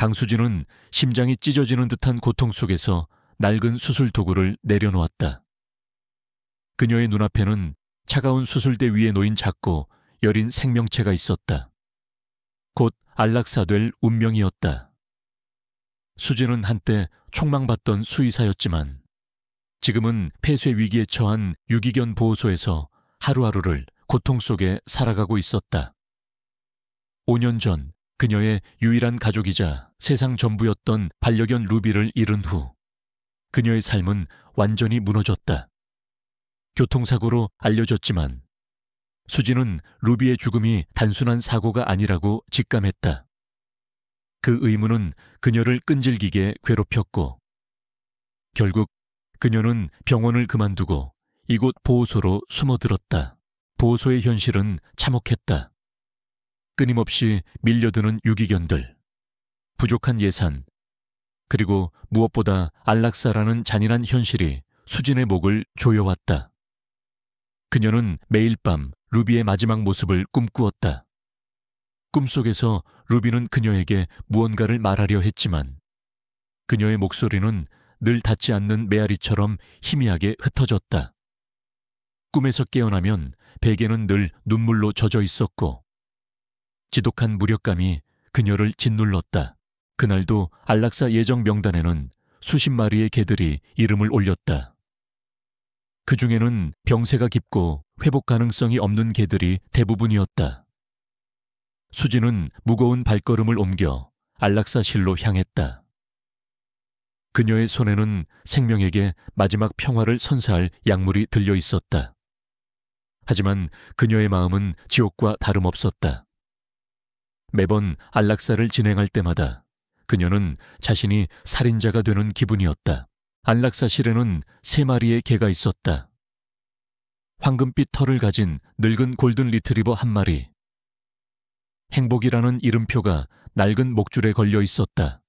강수진은 심장이 찢어지는 듯한 고통 속에서 낡은 수술 도구를 내려놓았다. 그녀의 눈앞에는 차가운 수술대 위에 놓인 작고 여린 생명체가 있었다. 곧 안락사될 운명이었다. 수진은 한때 촉망받던 수의사였지만 지금은 폐쇄 위기에 처한 유기견 보호소에서 하루하루를 고통 속에 살아가고 있었다. 5년 전 그녀의 유일한 가족이자 세상 전부였던 반려견 루비를 잃은 후 그녀의 삶은 완전히 무너졌다. 교통사고로 알려졌지만 수진은 루비의 죽음이 단순한 사고가 아니라고 직감했다. 그 의문은 그녀를 끈질기게 괴롭혔고 결국 그녀는 병원을 그만두고 이곳 보호소로 숨어들었다. 보호소의 현실은 참혹했다. 끊임없이 밀려드는 유기견들, 부족한 예산, 그리고 무엇보다 안락사라는 잔인한 현실이 수진의 목을 조여왔다. 그녀는 매일 밤 루비의 마지막 모습을 꿈꾸었다. 꿈속에서 루비는 그녀에게 무언가를 말하려 했지만 그녀의 목소리는 늘 닿지 않는 메아리처럼 희미하게 흩어졌다. 꿈에서 깨어나면 베개는 늘 눈물로 젖어 있었고 지독한 무력감이 그녀를 짓눌렀다. 그날도 안락사 예정 명단에는 수십 마리의 개들이 이름을 올렸다. 그 중에는 병세가 깊고 회복 가능성이 없는 개들이 대부분이었다. 수진은 무거운 발걸음을 옮겨 안락사실로 향했다. 그녀의 손에는 생명에게 마지막 평화를 선사할 약물이 들려 있었다. 하지만 그녀의 마음은 지옥과 다름없었다. 매번 안락사를 진행할 때마다 그녀는 자신이 살인자가 되는 기분이었다. 안락사실에는 3마리의 개가 있었다. 황금빛 털을 가진 늙은 골든 리트리버 1마리. 행복이라는 이름표가 낡은 목줄에 걸려 있었다.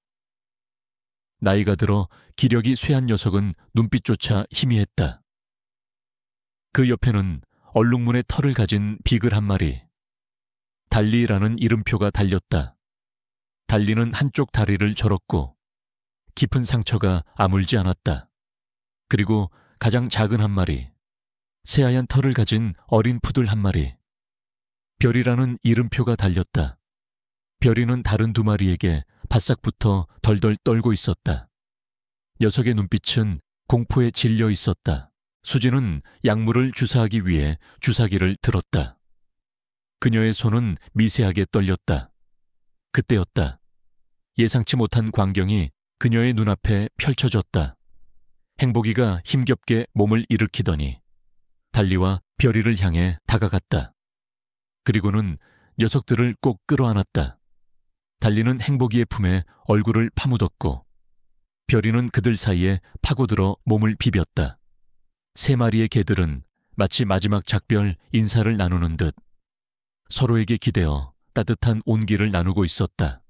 나이가 들어 기력이 쇠한 녀석은 눈빛조차 희미했다. 그 옆에는 얼룩무늬 털을 가진 비글 1마리. 달리라는 이름표가 달렸다. 달리는 한쪽 다리를 절었고 깊은 상처가 아물지 않았다. 그리고 가장 작은 1마리, 새하얀 털을 가진 어린 푸들 1마리. 별이라는 이름표가 달렸다. 별이는 다른 2마리에게 바싹붙어 덜덜 떨고 있었다. 녀석의 눈빛은 공포에 질려 있었다. 수진은 약물을 주사하기 위해 주사기를 들었다. 그녀의 손은 미세하게 떨렸다. 그때였다. 예상치 못한 광경이 그녀의 눈앞에 펼쳐졌다. 행복이가 힘겹게 몸을 일으키더니 달리와 별이를 향해 다가갔다. 그리고는 녀석들을 꼭 끌어안았다. 달리는 행복이의 품에 얼굴을 파묻었고 별이는 그들 사이에 파고들어 몸을 비볐다. 3마리의 개들은 마치 마지막 작별 인사를 나누는 듯 서로에게 기대어 따뜻한 온기를 나누고 있었다.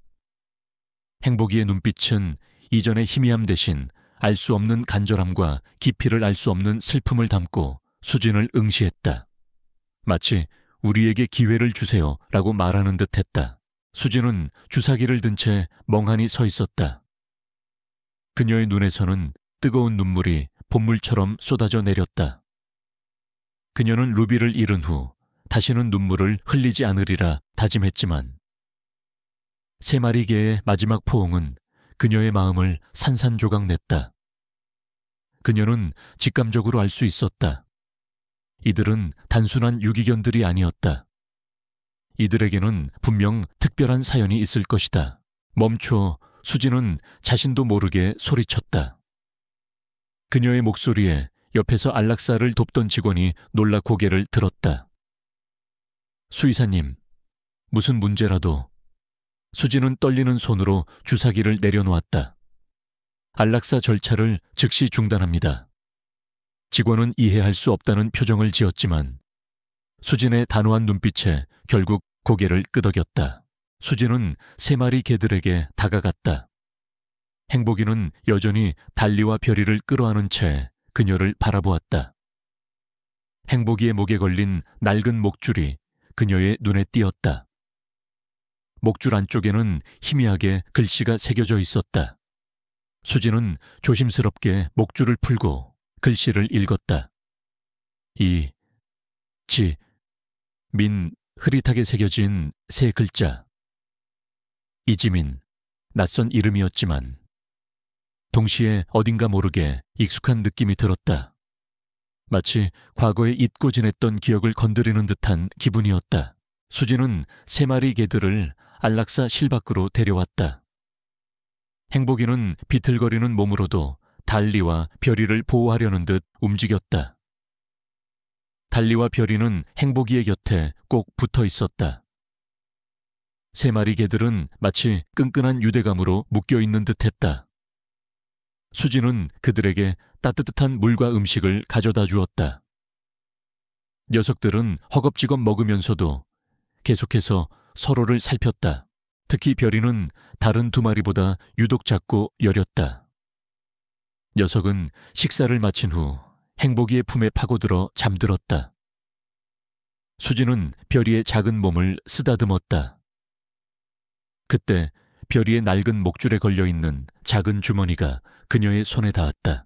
행복이의 눈빛은 이전의 희미함 대신 알 수 없는 간절함과 깊이를 알 수 없는 슬픔을 담고 수진을 응시했다. 마치 우리에게 기회를 주세요 라고 말하는 듯 했다. 수진은 주사기를 든 채 멍하니 서 있었다. 그녀의 눈에서는 뜨거운 눈물이 봇물처럼 쏟아져 내렸다. 그녀는 루비를 잃은 후 다시는 눈물을 흘리지 않으리라 다짐했지만 3마리 개의 마지막 포옹은 그녀의 마음을 산산조각 냈다. 그녀는 직감적으로 알 수 있었다. 이들은 단순한 유기견들이 아니었다. 이들에게는 분명 특별한 사연이 있을 것이다. 멈춰 수진은 자신도 모르게 소리쳤다. 그녀의 목소리에 옆에서 안락사를 돕던 직원이 놀라 고개를 들었다. 수의사님, 무슨 문제라도. 수진은 떨리는 손으로 주사기를 내려놓았다. 안락사 절차를 즉시 중단합니다. 직원은 이해할 수 없다는 표정을 지었지만 수진의 단호한 눈빛에 결국 고개를 끄덕였다. 수진은 3마리 개들에게 다가갔다. 행복이는 여전히 달리와 별이를 끌어안은 채 그녀를 바라보았다. 행복이의 목에 걸린 낡은 목줄이 그녀의 눈에 띄었다. 목줄 안쪽에는 희미하게 글씨가 새겨져 있었다. 수지는 조심스럽게 목줄을 풀고 글씨를 읽었다. 이, 지, 민, 흐릿하게 새겨진 세 글자. 이지민, 낯선 이름이었지만 동시에 어딘가 모르게 익숙한 느낌이 들었다. 마치 과거에 잊고 지냈던 기억을 건드리는 듯한 기분이었다. 수지는 세 마리 개들을 안락사 실 밖으로 데려왔다. 행복이는 비틀거리는 몸으로도 달리와 별이를 보호하려는 듯 움직였다. 달리와 별이는 행복이의 곁에 꼭 붙어 있었다. 세 마리 개들은 마치 끈끈한 유대감으로 묶여있는 듯했다. 수지는 그들에게 따뜻한 물과 음식을 가져다 주었다. 녀석들은 허겁지겁 먹으면서도 계속해서 서로를 살폈다. 특히 별이는 다른 두 마리보다 유독 작고 여렸다. 녀석은 식사를 마친 후 행복이의 품에 파고들어 잠들었다. 수지는 별이의 작은 몸을 쓰다듬었다. 그때 별이의 낡은 목줄에 걸려있는 작은 주머니가 그녀의 손에 닿았다.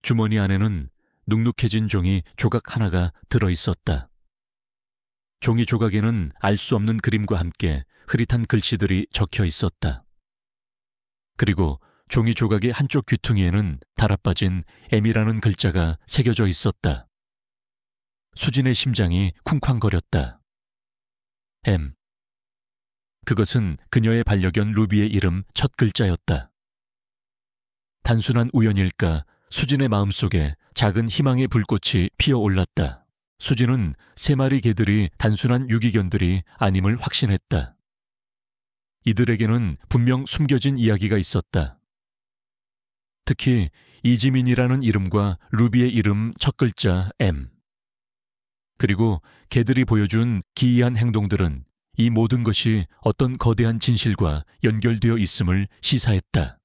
주머니 안에는 눅눅해진 종이 조각 하나가 들어있었다. 종이 조각에는 알 수 없는 그림과 함께 흐릿한 글씨들이 적혀 있었다. 그리고 종이 조각의 한쪽 귀퉁이에는 달아빠진 M이라는 글자가 새겨져 있었다. 수진의 심장이 쿵쾅거렸다. M. 그것은 그녀의 반려견 루비의 이름 첫 글자였다. 단순한 우연일까 수진의 마음속에 작은 희망의 불꽃이 피어올랐다. 수진은 세 마리 개들이 단순한 유기견들이 아님을 확신했다. 이들에게는 분명 숨겨진 이야기가 있었다. 특히 이지민이라는 이름과 루비의 이름 첫 글자 M. 그리고 개들이 보여준 기이한 행동들은 이 모든 것이 어떤 거대한 진실과 연결되어 있음을 시사했다.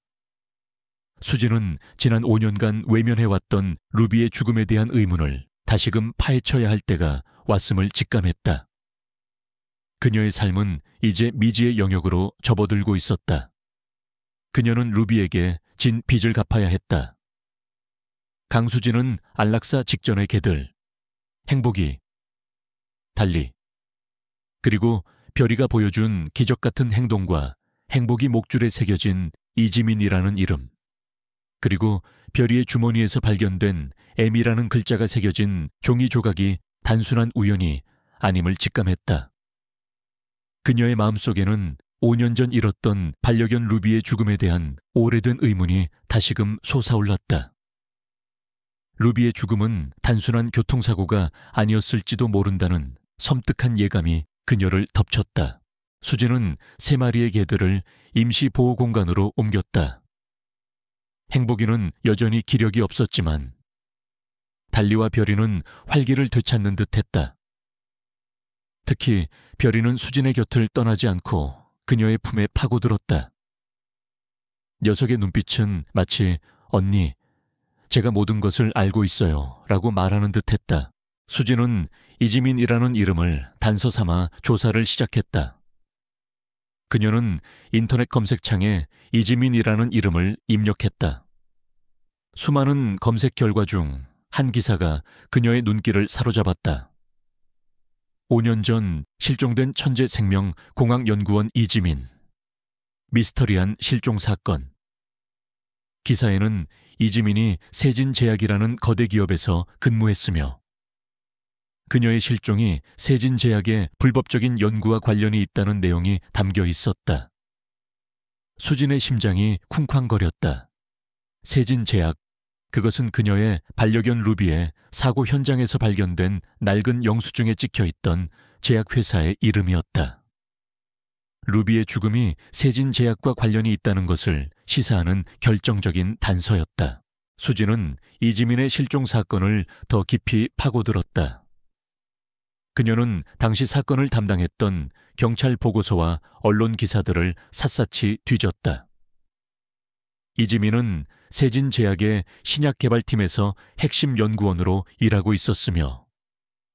수지는 지난 5년간 외면해왔던 루비의 죽음에 대한 의문을 다시금 파헤쳐야 할 때가 왔음을 직감했다. 그녀의 삶은 이제 미지의 영역으로 접어들고 있었다. 그녀는 루비에게 진 빚을 갚아야 했다. 강수진은 안락사 직전의 개들, 행복이, 달리, 그리고 별이가 보여준 기적 같은 행동과 행복이 목줄에 새겨진 이지민이라는 이름, 그리고 별이의 주머니에서 발견된 M이라는 글자가 새겨진 종이 조각이 단순한 우연이 아님을 직감했다. 그녀의 마음속에는 5년 전 잃었던 반려견 루비의 죽음에 대한 오래된 의문이 다시금 솟아올랐다. 루비의 죽음은 단순한 교통사고가 아니었을지도 모른다는 섬뜩한 예감이 그녀를 덮쳤다. 수지는 세 마리의 개들을 임시 보호공간으로 옮겼다. 행복이는 여전히 기력이 없었지만 달리와 별이는 활기를 되찾는 듯했다. 특히 별이는 수진의 곁을 떠나지 않고 그녀의 품에 파고들었다. 녀석의 눈빛은 마치 언니, 제가 모든 것을 알고 있어요 라고 말하는 듯했다. 수진은 이지민이라는 이름을 단서 삼아 조사를 시작했다. 그녀는 인터넷 검색창에 이지민이라는 이름을 입력했다. 수많은 검색 결과 중 한 기사가 그녀의 눈길을 사로잡았다. 5년 전 실종된 천재생명 공학연구원 이지민. 미스터리한 실종 사건. 기사에는 이지민이 세진제약이라는 거대 기업에서 근무했으며 그녀의 실종이 세진제약의 불법적인 연구와 관련이 있다는 내용이 담겨 있었다. 수진의 심장이 쿵쾅거렸다. 세진제약, 그것은 그녀의 반려견 루비의 사고 현장에서 발견된 낡은 영수증에 찍혀있던 제약회사의 이름이었다. 루비의 죽음이 세진제약과 관련이 있다는 것을 시사하는 결정적인 단서였다. 수진은 이지민의 실종 사건을 더 깊이 파고들었다. 그녀는 당시 사건을 담당했던 경찰 보고서와 언론 기사들을 샅샅이 뒤졌다. 이지민은 세진제약의 신약개발팀에서 핵심 연구원으로 일하고 있었으며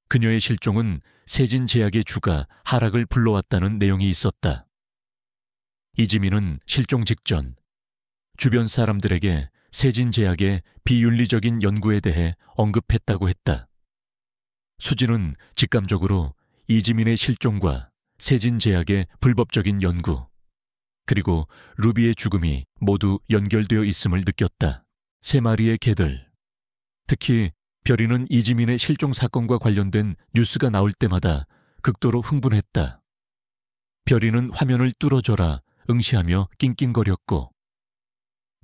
그녀의 실종은 세진제약의 주가 하락을 불러왔다는 내용이 있었다. 이지민은 실종 직전 주변 사람들에게 세진제약의 비윤리적인 연구에 대해 언급했다고 했다. 수진은 직감적으로 이지민의 실종과 세진제약의 불법적인 연구, 그리고 루비의 죽음이 모두 연결되어 있음을 느꼈다. 세 마리의 개들, 특히 별이는 이지민의 실종 사건과 관련된 뉴스가 나올 때마다 극도로 흥분했다. 별이는 화면을 뚫어줘라 응시하며 낑낑거렸고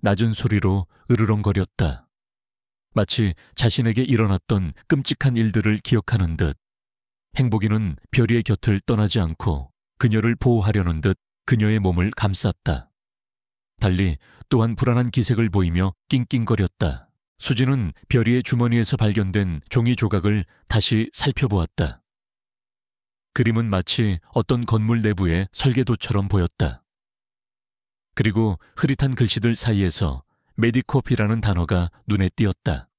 낮은 소리로 으르렁거렸다. 마치 자신에게 일어났던 끔찍한 일들을 기억하는 듯. 행복이는 별이의 곁을 떠나지 않고 그녀를 보호하려는 듯 그녀의 몸을 감쌌다. 달리 또한 불안한 기색을 보이며 낑낑거렸다. 수지는 별이의 주머니에서 발견된 종이 조각을 다시 살펴보았다. 그림은 마치 어떤 건물 내부의 설계도처럼 보였다. 그리고 흐릿한 글씨들 사이에서 메디콥이라는 단어가 눈에 띄었다.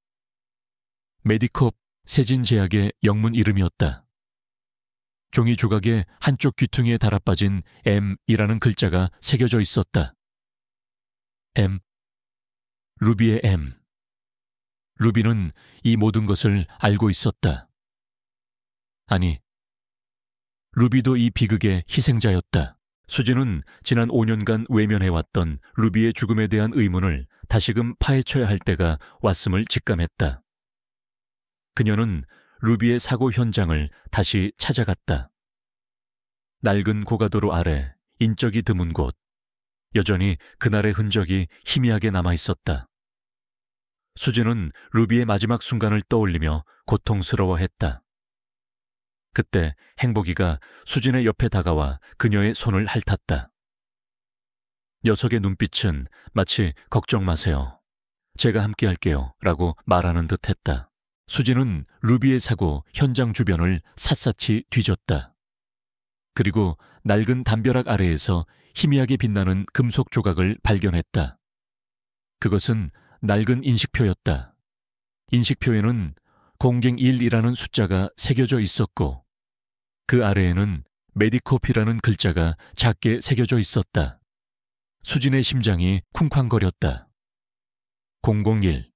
메디콥 세진제약의 영문 이름이었다. 종이 조각의 한쪽 귀퉁이에 달아빠진 M이라는 글자가 새겨져 있었다. M. 루비의 M. 루비는 이 모든 것을 알고 있었다. 아니, 루비도 이 비극의 희생자였다. 수지는 지난 5년간 외면해왔던 루비의 죽음에 대한 의문을 다시금 파헤쳐야 할 때가 왔음을 직감했다. 그녀는 루비의 사고 현장을 다시 찾아갔다. 낡은 고가도로 아래 인적이 드문 곳, 여전히 그날의 흔적이 희미하게 남아있었다. 수지는 루비의 마지막 순간을 떠올리며 고통스러워했다. 그때 행복이가 수진의 옆에 다가와 그녀의 손을 핥았다. 녀석의 눈빛은 마치 걱정 마세요. 제가 함께할게요 라고 말하는 듯 했다. 수진은 루비의 사고 현장 주변을 샅샅이 뒤졌다. 그리고 낡은 담벼락 아래에서 희미하게 빛나는 금속 조각을 발견했다. 그것은 낡은 인식표였다. 인식표에는 001이라는 숫자가 새겨져 있었고 그 아래에는 메디코피라는 글자가 작게 새겨져 있었다. 수진의 심장이 쿵쾅거렸다. 001.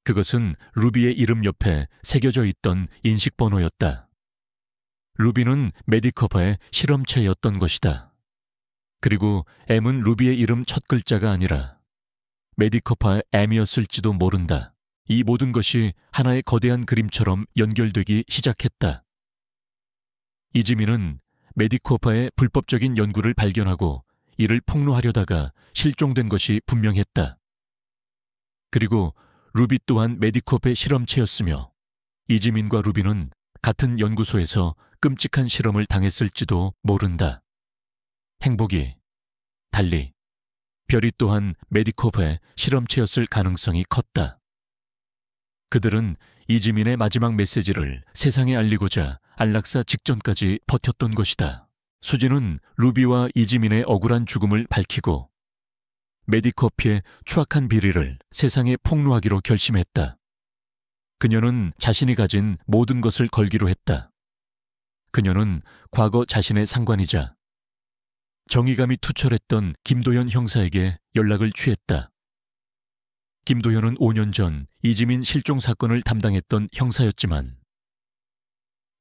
그것은 루비의 이름 옆에 새겨져 있던 인식번호였다. 루비는 메디코파의 실험체였던 것이다. 그리고 M은 루비의 이름 첫 글자가 아니라 메디코파의 M이었을지도 모른다. 이 모든 것이 하나의 거대한 그림처럼 연결되기 시작했다. 이지민은 메디코파의 불법적인 연구를 발견하고 이를 폭로하려다가 실종된 것이 분명했다. 그리고 루비 또한 메디코프의 실험체였으며 이지민과 루비는 같은 연구소에서 끔찍한 실험을 당했을지도 모른다. 행복이, 달리 별이 또한 메디코프의 실험체였을 가능성이 컸다. 그들은 이지민의 마지막 메시지를 세상에 알리고자 안락사 직전까지 버텼던 것이다. 수지는 루비와 이지민의 억울한 죽음을 밝히고 메디코피의 추악한 비리를 세상에 폭로하기로 결심했다. 그녀는 자신이 가진 모든 것을 걸기로 했다. 그녀는 과거 자신의 상관이자 정의감이 투철했던 김도현 형사에게 연락을 취했다. 김도현은 5년 전 이지민 실종 사건을 담당했던 형사였지만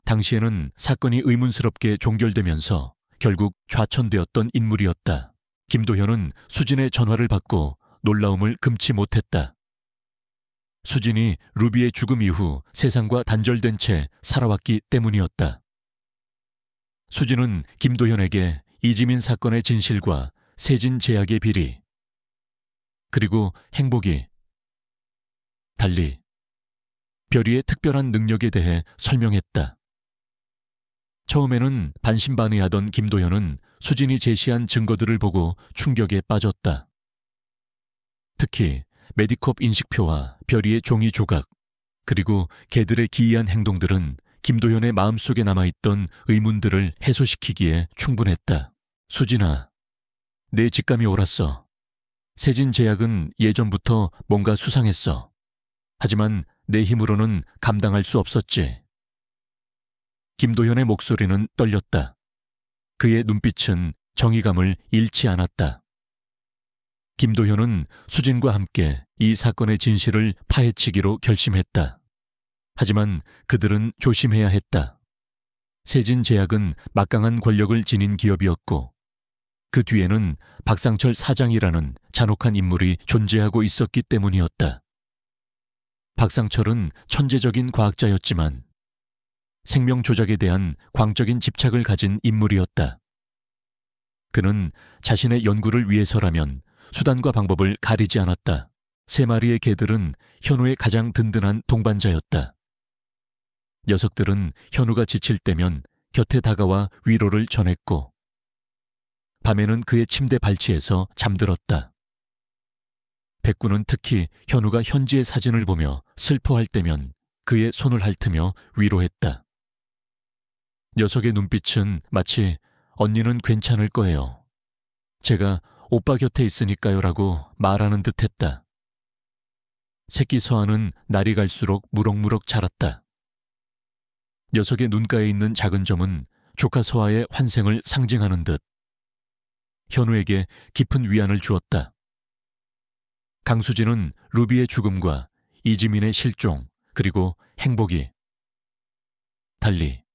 당시에는 사건이 의문스럽게 종결되면서 결국 좌천되었던 인물이었다. 김도현은 수진의 전화를 받고 놀라움을 금치 못했다. 수진이 루비의 죽음 이후 세상과 단절된 채 살아왔기 때문이었다. 수진은 김도현에게 이지민 사건의 진실과 세진제약의 비리, 그리고 행복이, 달리 별이의 특별한 능력에 대해 설명했다. 처음에는 반신반의하던 김도현은 수진이 제시한 증거들을 보고 충격에 빠졌다. 특히 메디콥 인식표와 별이의 종이 조각, 그리고 개들의 기이한 행동들은 김도현의 마음속에 남아있던 의문들을 해소시키기에 충분했다. 수진아, 내 직감이 옳았어. 세진제약은 예전부터 뭔가 수상했어. 하지만 내 힘으로는 감당할 수 없었지. 김도현의 목소리는 떨렸다. 그의 눈빛은 정의감을 잃지 않았다. 김도현은 수진과 함께 이 사건의 진실을 파헤치기로 결심했다. 하지만 그들은 조심해야 했다. 세진제약은 막강한 권력을 지닌 기업이었고 그 뒤에는 박상철 사장이라는 잔혹한 인물이 존재하고 있었기 때문이었다. 박상철은 천재적인 과학자였지만 생명 조작에 대한 광적인 집착을 가진 인물이었다. 그는 자신의 연구를 위해서라면 수단과 방법을 가리지 않았다. 3마리의 개들은 현우의 가장 든든한 동반자였다. 녀석들은 현우가 지칠 때면 곁에 다가와 위로를 전했고 밤에는 그의 침대 발치에서 잠들었다. 백구는 특히 현우가 현지의 사진을 보며 슬퍼할 때면 그의 손을 핥으며 위로했다. 녀석의 눈빛은 마치 언니는 괜찮을 거예요. 제가 오빠 곁에 있으니까요 라고 말하는 듯 했다. 새끼 서아는 날이 갈수록 무럭무럭 자랐다. 녀석의 눈가에 있는 작은 점은 조카 서아의 환생을 상징하는 듯 현우에게 깊은 위안을 주었다. 강수진은 루비의 죽음과 이지민의 실종 그리고 행복이 달리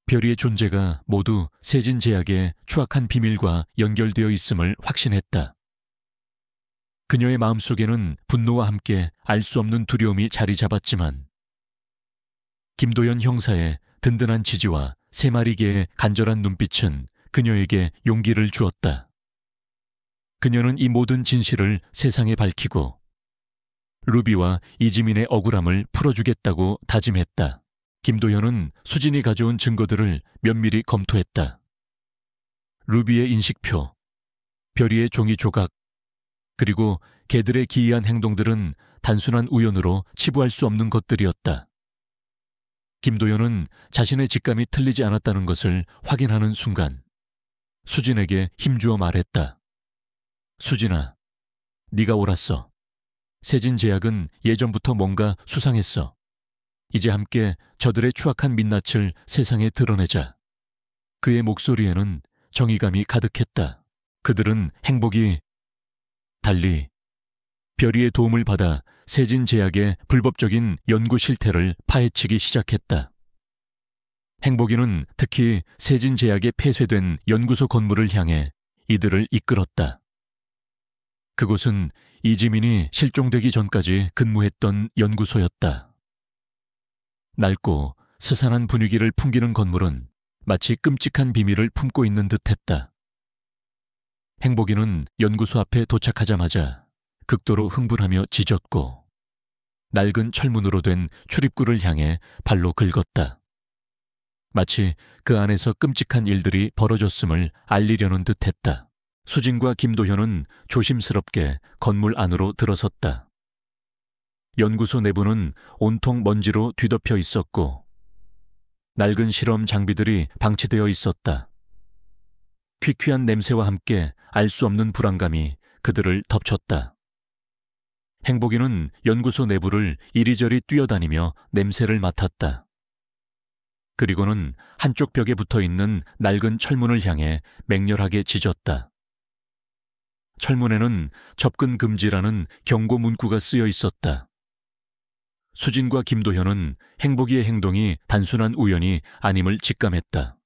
별이의 존재가 모두 세진제약의 추악한 비밀과 연결되어 있음을 확신했다. 그녀의 마음속에는 분노와 함께 알 수 없는 두려움이 자리 잡았지만 김도현 형사의 든든한 지지와 3마리 개의 간절한 눈빛은 그녀에게 용기를 주었다. 그녀는 이 모든 진실을 세상에 밝히고 루비와 이지민의 억울함을 풀어주겠다고 다짐했다. 김도현은 수진이 가져온 증거들을 면밀히 검토했다. 루비의 인식표, 별이의 종이 조각, 그리고 개들의 기이한 행동들은 단순한 우연으로 치부할 수 없는 것들이었다. 김도현은 자신의 직감이 틀리지 않았다는 것을 확인하는 순간 수진에게 힘주어 말했다. 수진아, 네가 옳았어. 세진제약은 예전부터 뭔가 수상했어. 이제 함께 저들의 추악한 민낯을 세상에 드러내자. 그의 목소리에는 정의감이 가득했다. 그들은 행복이 달리 별이의 도움을 받아 세진제약의 불법적인 연구 실태를 파헤치기 시작했다. 행복이는 특히 세진제약에 폐쇄된 연구소 건물을 향해 이들을 이끌었다. 그곳은 이지민이 실종되기 전까지 근무했던 연구소였다. 낡고 스산한 분위기를 풍기는 건물은 마치 끔찍한 비밀을 품고 있는 듯했다. 행복이는 연구소 앞에 도착하자마자 극도로 흥분하며 짖었고 낡은 철문으로 된 출입구를 향해 발로 긁었다. 마치 그 안에서 끔찍한 일들이 벌어졌음을 알리려는 듯했다. 수진과 김도현은 조심스럽게 건물 안으로 들어섰다. 연구소 내부는 온통 먼지로 뒤덮여 있었고 낡은 실험 장비들이 방치되어 있었다. 퀴퀴한 냄새와 함께 알 수 없는 불안감이 그들을 덮쳤다. 행복이는 연구소 내부를 이리저리 뛰어다니며 냄새를 맡았다. 그리고는 한쪽 벽에 붙어있는 낡은 철문을 향해 맹렬하게 짖었다. 철문에는 접근 금지라는 경고 문구가 쓰여 있었다. 수진과 김도현은 행복이의 행동이 단순한 우연이 아님을 직감했다.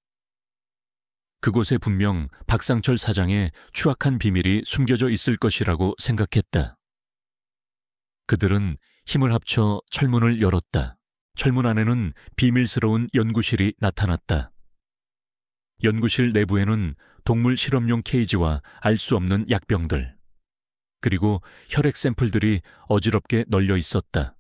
그곳에 분명 박상철 사장의 추악한 비밀이 숨겨져 있을 것이라고 생각했다. 그들은 힘을 합쳐 철문을 열었다. 철문 안에는 비밀스러운 연구실이 나타났다. 연구실 내부에는 동물 실험용 케이지와 알 수 없는 약병들, 그리고 혈액 샘플들이 어지럽게 널려 있었다.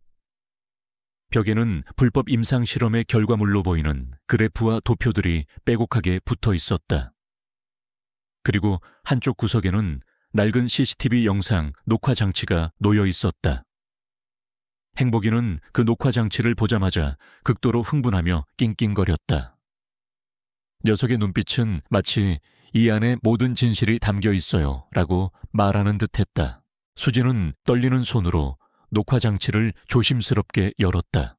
벽에는 불법 임상 실험의 결과물로 보이는 그래프와 도표들이 빼곡하게 붙어 있었다. 그리고 한쪽 구석에는 낡은 CCTV 영상 녹화 장치가 놓여 있었다. 행복이는 그 녹화 장치를 보자마자 극도로 흥분하며 낑낑거렸다. 녀석의 눈빛은 마치 이 안에 모든 진실이 담겨 있어요 라고 말하는 듯했다. 수진은 떨리는 손으로 녹화 장치를 조심스럽게 열었다.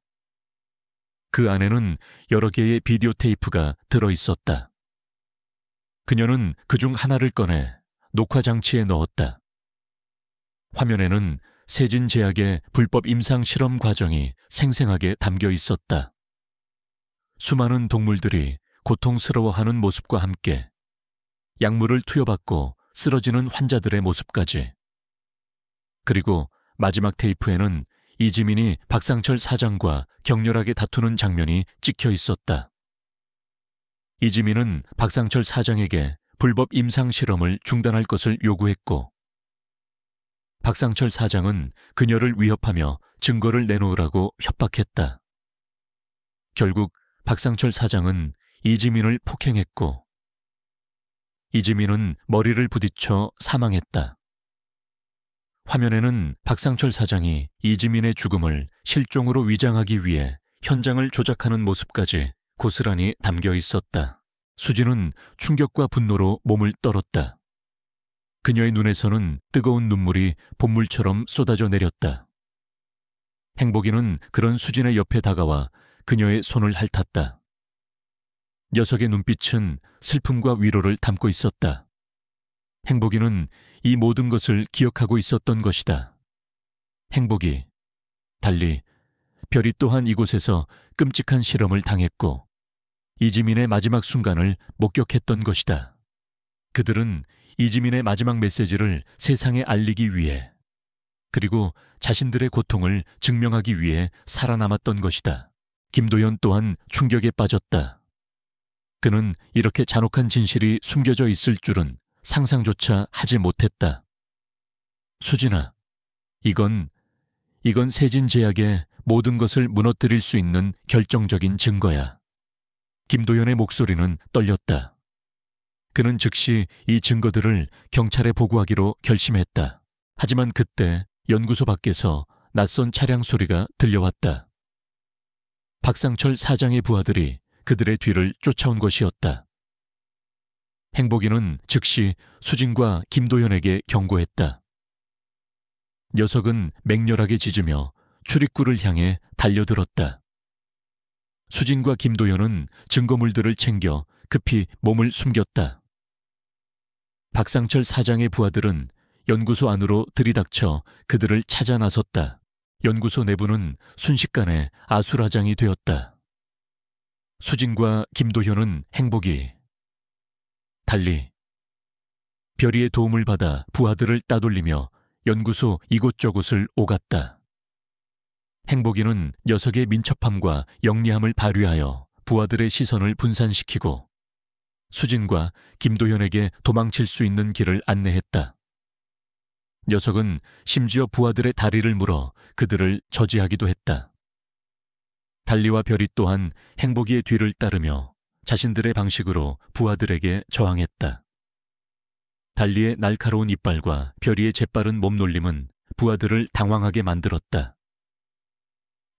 그 안에는 여러 개의 비디오 테이프가 들어있었다. 그녀는 그중 하나를 꺼내 녹화 장치에 넣었다. 화면에는 세진 제약의 불법 임상 실험 과정이 생생하게 담겨 있었다. 수많은 동물들이 고통스러워하는 모습과 함께 약물을 투여받고 쓰러지는 환자들의 모습까지. 그리고 마지막 테이프에는 이지민이 박상철 사장과 격렬하게 다투는 장면이 찍혀 있었다. 이지민은 박상철 사장에게 불법 임상 실험을 중단할 것을 요구했고, 박상철 사장은 그녀를 위협하며 증거를 내놓으라고 협박했다. 결국 박상철 사장은 이지민을 폭행했고, 이지민은 머리를 부딪혀 사망했다. 화면에는 박상철 사장이 이지민의 죽음을 실종으로 위장하기 위해 현장을 조작하는 모습까지 고스란히 담겨 있었다. 수지는 충격과 분노로 몸을 떨었다. 그녀의 눈에서는 뜨거운 눈물이 봇물처럼 쏟아져 내렸다. 행복이는 그런 수진의 옆에 다가와 그녀의 손을 핥았다. 녀석의 눈빛은 슬픔과 위로를 담고 있었다. 행복이는 이 모든 것을 기억하고 있었던 것이다. 행복이, 달리 별이 또한 이곳에서 끔찍한 실험을 당했고 이지민의 마지막 순간을 목격했던 것이다. 그들은 이지민의 마지막 메시지를 세상에 알리기 위해, 그리고 자신들의 고통을 증명하기 위해 살아남았던 것이다. 김도연 또한 충격에 빠졌다. 그는 이렇게 잔혹한 진실이 숨겨져 있을 줄은 상상조차 하지 못했다. 수진아, 이건 세진 제약의 모든 것을 무너뜨릴 수 있는 결정적인 증거야. 김도연의 목소리는 떨렸다. 그는 즉시 이 증거들을 경찰에 보고하기로 결심했다. 하지만 그때 연구소 밖에서 낯선 차량 소리가 들려왔다. 박상철 사장의 부하들이 그들의 뒤를 쫓아온 것이었다. 행복이는 즉시 수진과 김도연에게 경고했다. 녀석은 맹렬하게 짖으며 출입구를 향해 달려들었다. 수진과 김도연은 증거물들을 챙겨 급히 몸을 숨겼다. 박상철 사장의 부하들은 연구소 안으로 들이닥쳐 그들을 찾아 나섰다. 연구소 내부는 순식간에 아수라장이 되었다. 수진과 김도현은 행복이, 달리 별이의 도움을 받아 부하들을 따돌리며 연구소 이곳저곳을 오갔다. 행복이는 녀석의 민첩함과 영리함을 발휘하여 부하들의 시선을 분산시키고 수진과 김도현에게 도망칠 수 있는 길을 안내했다. 녀석은 심지어 부하들의 다리를 물어 그들을 저지하기도 했다. 달리와 별이 또한 행복이의 뒤를 따르며 자신들의 방식으로 부하들에게 저항했다. 달리의 날카로운 이빨과 별이의 재빠른 몸놀림은 부하들을 당황하게 만들었다.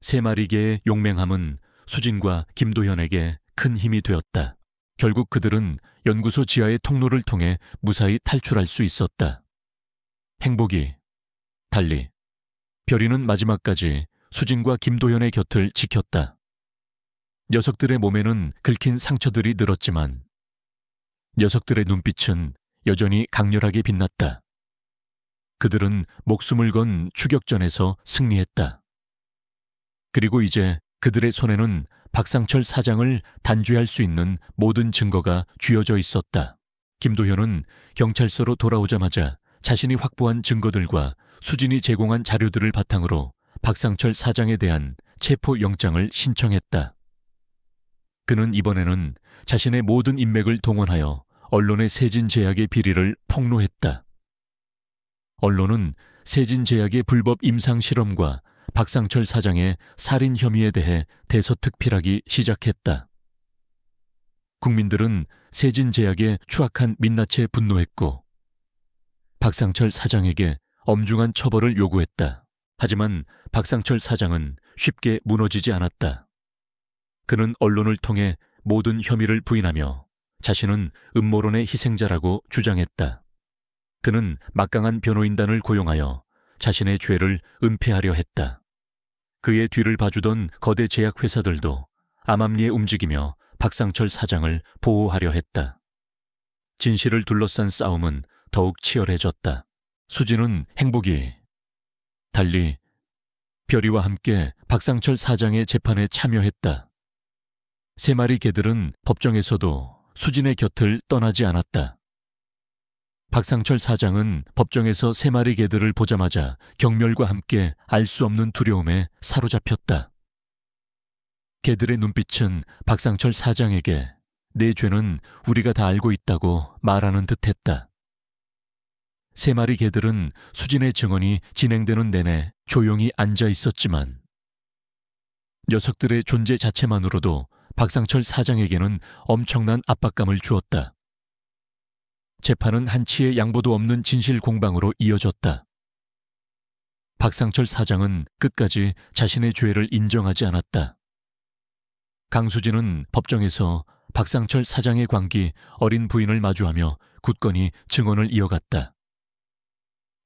세 마리 개의 용맹함은 수진과 김도현에게 큰 힘이 되었다. 결국 그들은 연구소 지하의 통로를 통해 무사히 탈출할 수 있었다. 행복이, 달리, 별이는 마지막까지 수진과 김도현의 곁을 지켰다. 녀석들의 몸에는 긁힌 상처들이 늘었지만 녀석들의 눈빛은 여전히 강렬하게 빛났다. 그들은 목숨을 건 추격전에서 승리했다. 그리고 이제 그들의 손에는 박상철 사장을 단죄할 수 있는 모든 증거가 쥐어져 있었다. 김도현은 경찰서로 돌아오자마자 자신이 확보한 증거들과 수진이 제공한 자료들을 바탕으로 박상철 사장에 대한 체포영장을 신청했다. 그는 이번에는 자신의 모든 인맥을 동원하여 언론의 세진제약의 비리를 폭로했다. 언론은 세진제약의 불법 임상실험과 박상철 사장의 살인 혐의에 대해 대서특필하기 시작했다. 국민들은 세진제약의 추악한 민낯에 분노했고 박상철 사장에게 엄중한 처벌을 요구했다. 하지만 박상철 사장은 쉽게 무너지지 않았다. 그는 언론을 통해 모든 혐의를 부인하며 자신은 음모론의 희생자라고 주장했다. 그는 막강한 변호인단을 고용하여 자신의 죄를 은폐하려 했다. 그의 뒤를 봐주던 거대 제약회사들도 암암리에 움직이며 박상철 사장을 보호하려 했다. 진실을 둘러싼 싸움은 더욱 치열해졌다. 수지는 행복이, 달리 별이와 함께 박상철 사장의 재판에 참여했다. 세 마리 개들은 법정에서도 수진의 곁을 떠나지 않았다. 박상철 사장은 법정에서 세 마리 개들을 보자마자 경멸과 함께 알 수 없는 두려움에 사로잡혔다. 개들의 눈빛은 박상철 사장에게 내 죄는 우리가 다 알고 있다고 말하는 듯했다. 세 마리 개들은 수진의 증언이 진행되는 내내 조용히 앉아 있었지만 녀석들의 존재 자체만으로도 박상철 사장에게는 엄청난 압박감을 주었다. 재판은 한치의 양보도 없는 진실 공방으로 이어졌다. 박상철 사장은 끝까지 자신의 죄를 인정하지 않았다. 강수진은 법정에서 박상철 사장의 광기 어린 부인을 마주하며 굳건히 증언을 이어갔다.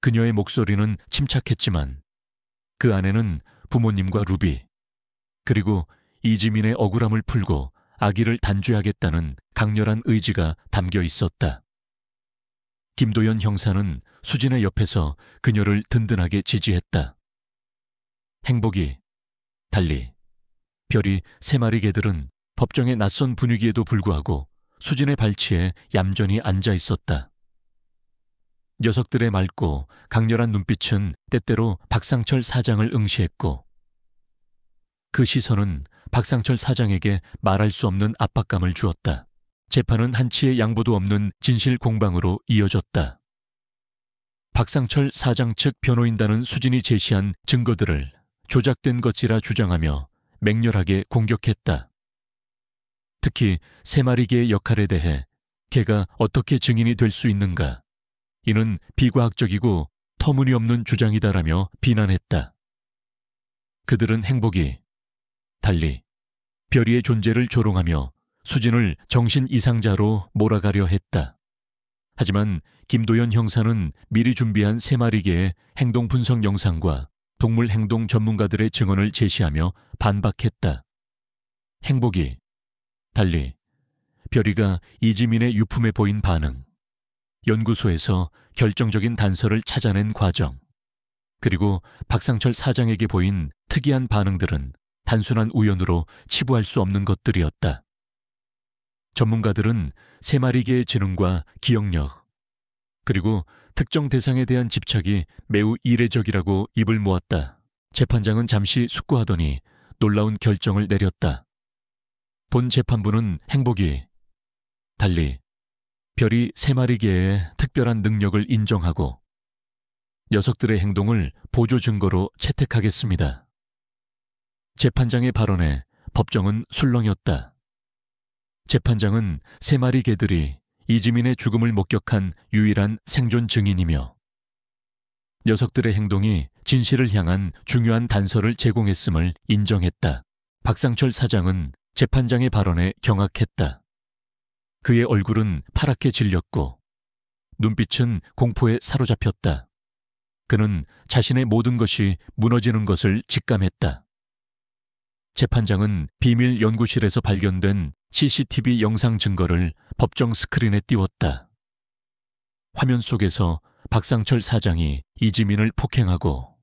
그녀의 목소리는 침착했지만 그 안에는 부모님과 루비, 그리고 이지민의 억울함을 풀고 아기를 단죄하겠다는 강렬한 의지가 담겨 있었다. 김도연 형사는 수진의 옆에서 그녀를 든든하게 지지했다. 행복이, 달리, 별이 세 마리 개들은 법정의 낯선 분위기에도 불구하고 수진의 발치에 얌전히 앉아 있었다. 녀석들의 맑고 강렬한 눈빛은 때때로 박상철 사장을 응시했고 그 시선은 박상철 사장에게 말할 수 없는 압박감을 주었다. 재판은 한치의 양보도 없는 진실 공방으로 이어졌다. 박상철 사장 측 변호인단은 수진이 제시한 증거들을 조작된 것이라 주장하며 맹렬하게 공격했다. 특히 세 마리 개의 역할에 대해 개가 어떻게 증인이 될 수 있는가? 이는 비과학적이고 터무니없는 주장이다라며 비난했다. 그들은 행복이, 달리, 별이의 존재를 조롱하며 수진을 정신 이상자로 몰아가려 했다. 하지만 김도연 형사는 미리 준비한 세 마리 개의 행동 분석 영상과 동물 행동 전문가들의 증언을 제시하며 반박했다. 행복이, 달리, 별이가 이지민의 유품에 보인 반응, 연구소에서 결정적인 단서를 찾아낸 과정, 그리고 박상철 사장에게 보인 특이한 반응들은 단순한 우연으로 치부할 수 없는 것들이었다. 전문가들은 세 마리 개의 지능과 기억력, 그리고 특정 대상에 대한 집착이 매우 이례적이라고 입을 모았다. 재판장은 잠시 숙고하더니 놀라운 결정을 내렸다. 본 재판부는 행복이, 달리, 별이 세 마리 개의 특별한 능력을 인정하고 녀석들의 행동을 보조 증거로 채택하겠습니다. 재판장의 발언에 법정은 술렁였다. 재판장은 세 마리 개들이 이지민의 죽음을 목격한 유일한 생존 증인이며 녀석들의 행동이 진실을 향한 중요한 단서를 제공했음을 인정했다. 박상철 사장은 재판장의 발언에 경악했다. 그의 얼굴은 파랗게 질렸고 눈빛은 공포에 사로잡혔다. 그는 자신의 모든 것이 무너지는 것을 직감했다. 재판장은 비밀 연구실에서 발견된 CCTV 영상 증거를 법정 스크린에 띄웠다. 화면 속에서 박상철 사장이 이지민을 폭행하고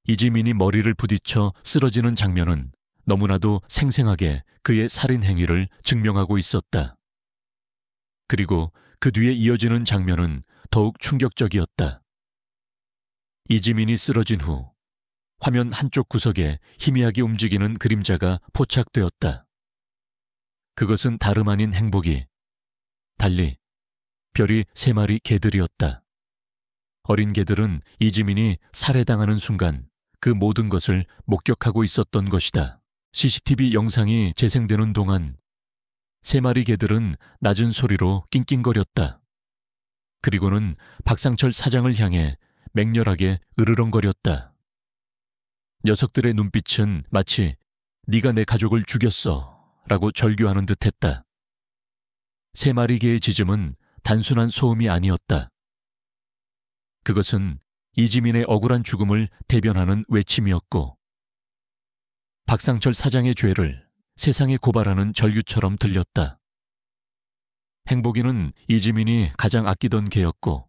이지민이 머리를 부딪혀 쓰러지는 장면은 너무나도 생생하게 그의 살인 행위를 증명하고 있었다. 그리고 그 뒤에 이어지는 장면은 더욱 충격적이었다. 이지민이 쓰러진 후 화면 한쪽 구석에 희미하게 움직이는 그림자가 포착되었다. 그것은 다름 아닌 행복이, 달리, 별이 세 마리 개들이었다. 어린 개들은 이지민이 살해당하는 순간 그 모든 것을 목격하고 있었던 것이다. CCTV 영상이 재생되는 동안 세 마리 개들은 낮은 소리로 낑낑거렸다. 그리고는 박상철 사장을 향해 맹렬하게 으르렁거렸다. 녀석들의 눈빛은 마치 네가 내 가족을 죽였어 라고 절규하는 듯했다. 세 마리 개의 짖음은 단순한 소음이 아니었다. 그것은 이지민의 억울한 죽음을 대변하는 외침이었고 박상철 사장의 죄를 세상에 고발하는 절규처럼 들렸다. 행복이는 이지민이 가장 아끼던 개였고